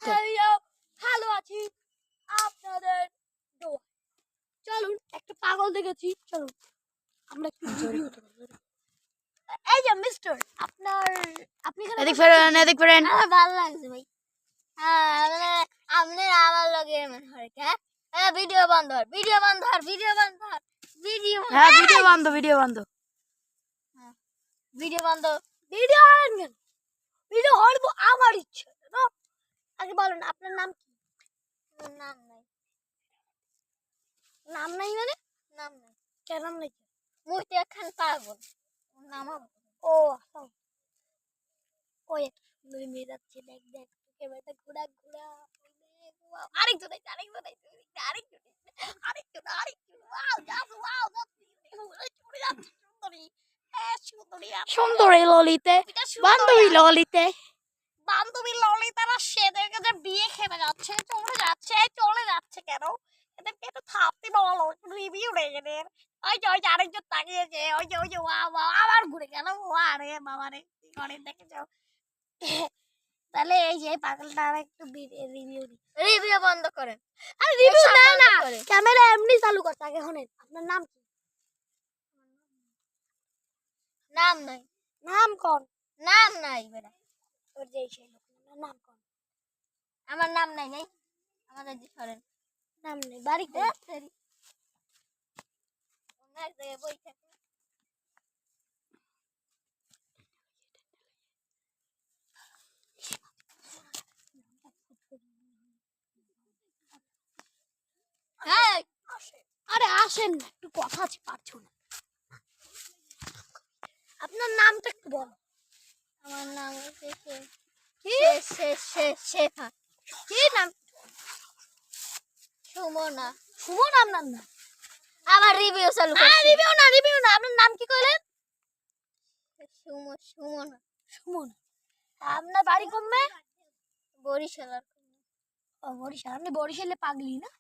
করতে ভালো আছি আপনাদের দোয়া। চলুন একটা পাগল দেখেছি, চলুন আমরা একটু রিভিউ করব। এই যে মিস্টার, আপনি এখানে এদিক ফেরেন, এদিক ফেরেন। আমার ভালো লাগছে ভাই। হ্যাঁ মানে আপনি আমার লগে মনে হয় হ্যাঁ ভিডিও বন্ধ কর, ভিডিও বন্ধ কর, ভিডিও বন্ধ কর, ভিডিও হ্যাঁ ভিডিও বন্ধ, ভিডিও বন্ধ, ভিডিও বন্ধ, ভিডিও আনবেন, ভিডিও হরব আমার ইচ্ছা না। আগে বলেন আপনার নাম কি? নাম নাই। নাম নাই মানে? নাম নাই। কেন নাম নাই? মুইতে একখান পাগল নাম। ও আচ্ছা। ওই একটা সুন্দরী মেয়ে যাচ্ছে, দেখ দেখ ক্যামেরাটা ঘোরা ঘোরা। আরেকজন আরেকজন আরেকজন আরেকজন আরেকজন ওয়াও যাও ওয়াও চলে যাচ্ছে সুন্দরী। হ্যাঁ সুন্দরী সুন্দরী ললিতে, বান্ধবী ললিতে, বান্ধবী ললিতারা সেদেরকে যে বিয়ে খেতে যাচ্ছে, চলে যাচ্ছে কেন? এদেরকে একটু থাপতে বলো, রিভিউ নেই এদের। ওই যে আরেকজন তাকিয়েছে, ওই যে ওয়া ওয়া আবার ঘুরে গেল। আরে বাবা রে কি করে দেখেছো? তাহলে এই যে পাগলটা আর একটু রিভিউ বন্ধ করেন। আরে রিভিউ না ক্যামেরা এমনি চালু করতে আগে শুনেন। আপনার নাম কি? নাম নাই। নাম কোন? নাম নাই বেটা। তোর যে সেই লোক নাম কোন? আমার নাম নাই নাই। আমাদের যে সরেন নাম নেই। বাড়ি কোথায়? অন্য এক জায়গায় বই থাকে। আরে আসেন না, একটু কথা আছে, পারছো না। আপনার নামটা একটু বল। আমার নাম শেফা। কি নাম? সুমনা। সুমনা আপনার নাম? আবার রিভিউ চালু করছি। রিভিউ না, আপনার নাম কি কইলেন? সুমনা। সুমনা। আপনার বাড়ি কমবে? বরিশাল। ও বরিশাল। আপনি বরিশালে পাগলি না?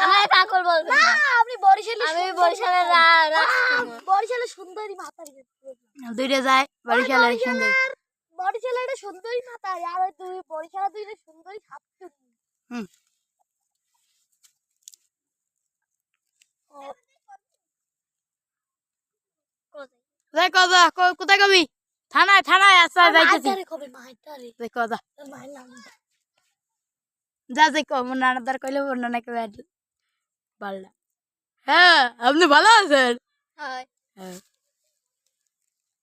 আমার পাগল বলবেন না, আপনি বরিশালে। আমি বরিশালের বরিশালের সুন্দরী মাতারি। দুইটা যায় বরিশালের সুন্দরী। বরিশালের সুন্দরী মাতারি আর তুই বরিশালের দুইটা সুন্দরী ছাত্রী। কোথায় কবি? থানায় থানায় আসা যাইতেছি। যা যাই কম নানাদার কইলে অন্য নাকি পারলা। হ্যাঁ আপনি ভালো আছেন? হ্যাঁ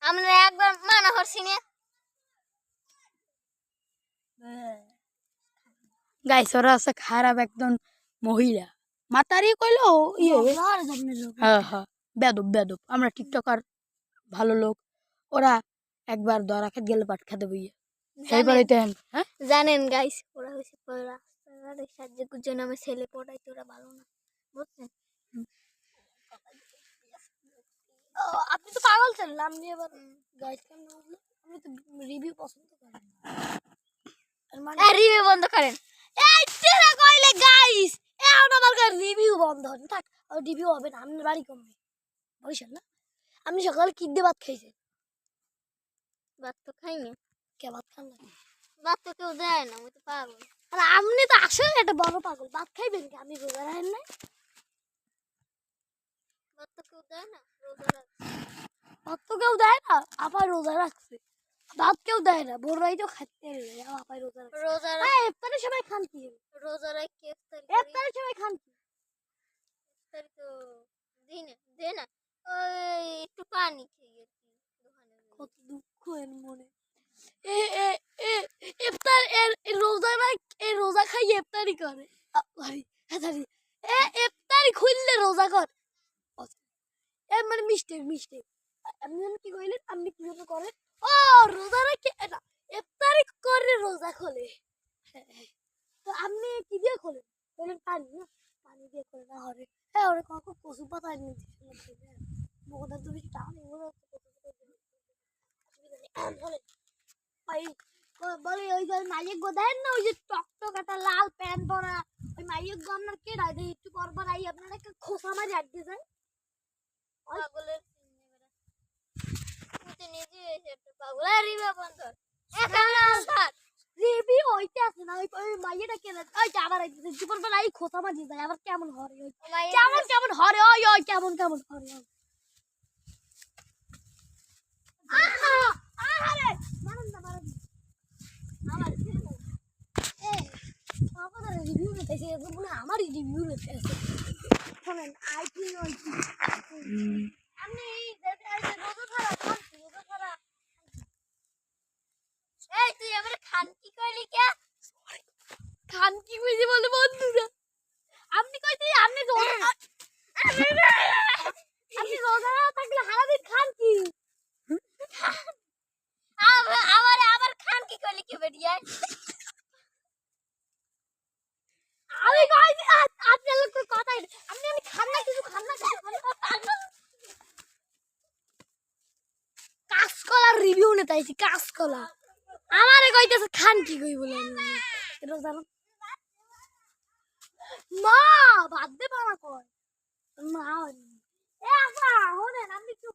আমরা একবার মানা করছি না গাইস, ওরা আছে খারাপ একদম মহিলা মাতারি কইলো ইয়ে। হ্যাঁ হ্যাঁ বেদব বেদব। আমরা টিকটকার ভালো লোক, ওরা একবার ধরা খেতে গেলে পাট খেতে বইয়া সেইবারে তেন। হ্যাঁ জানেন গাইস, ওরা হইছে রাস্তাঘাটে সাহায্য করছে নামে ছেলে পড়াইতে ওরা ভালো না, বুঝছেন? ও আপনি তো পাগল ছিলেন, নাম নিয়ে আবার গাইস কেন বললেন? আপনি তো রিভিউ পছন্দ করেন। রিভিউ বন্ধ করেন। এই তেরা কইলে গাইস এখন আমার কাছে রিভিউ বন্ধ হন থাক। আর রিভিউ হবে না। আপনার বাড়ি কমবে বরিশাল না? আপনি সকালে কি দিয়ে ভাত খাইছেন? ভাত তো খাইনি। কে ভাত খান না? ভাত তো কেউ দেয় না, আমি তো পাগল। আরে আপনি তো আসলে একটা বড় পাগল। ভাত খাইবেন কি? আমি রোজা রাখেন নাই? ভাত তো কেউ দেয় না, রোজা রাখছি। ভাত তো কেউ দেয় না, আবার রোজা রাখছে। ভাত কেউ দেয় না, ভোর রাইতেও খাইতে আপাই রোজা রাখছে। রোজা ইফতারের সময় খান কি? রোজা রাখি ইফতারের সময় খান কি? ইফতার তো দিনে দে না, ওই একটু পানি খেয়েছি দোকানে। কত দুঃখ এর মনে। এ এ এ ইফতার রোজা রাখ, এই রোজা খাই ইফতারি করে। এ ইফতারি খুললে রোজা কর। এ মানে মিস্টেক। আপনি কি কইলেন? আপনি কি জন্য করেন? ও রোজা রাখে না, ইফতারি করে রোজা খোলে। তো আপনি কি দিয়ে খোলেন? বলেন পানি না, পানি দিয়ে খোলে না। হরে হ্যাঁ ওরে কখন কচু পাতা নিয়ে মোটা তুমি টান বলে ওই যে মাইক গো দেন না, ওই যে টকটক একটা লাল প্যান্ট পরা ওই মাইক গো আপনার কে রায় দেয় একটু পরপর আই আপনার একটা খোসা মারি আটকে যায়। পাগলের নিজে একটা পাগল। রিবা বন্ধ। রিভিউ হইতে আছে না ওই মাইয়াটা কেন ওই যে আবার জীবন বেলা এই খোঁচা মাঝি যায় আবার কেমন হরে ওই কেমন কেমন হরে ওই ওই কেমন কেমন হরে ওই আহা আহারে মারুন না আমার এই আমাদের রিভিউ নিতে এসে বলে আমারই রিভিউ নিতে এসে শুনেন আইটি ওই আপনি রোজা ছাড়া এই তুই আমার খানকি কইলি কে খানকি কইছি বলে বন্ধুরা আপনি কইতে আপনি আপনি রোজা না থাকলে হারাদিন খান কি আবার খানকি কইলি কি বেরিয়ে আমি কইছি আপনার লোক কথাই আপনি আমি খান না কিছু খান না কাঁচকলার রিভিউ নিতে আইছি কাঁচকলা আমারে কইতেছে খান কি কই বলে রোজা মা বাদ দে বাবা কই মা এ আপা হনেন আমি একটু